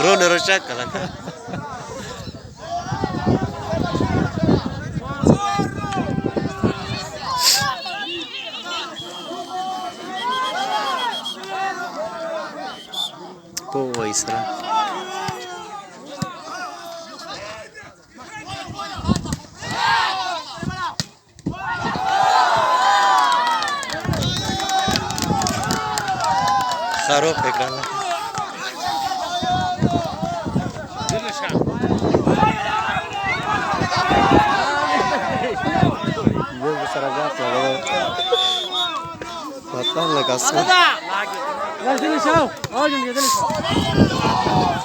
Drone rusak kan. Oh, Isra. Sarap ekran. Dia besar agak lah. Matang lekas. Lagi. Lagi ni siapa? Oh, jadi ni siapa?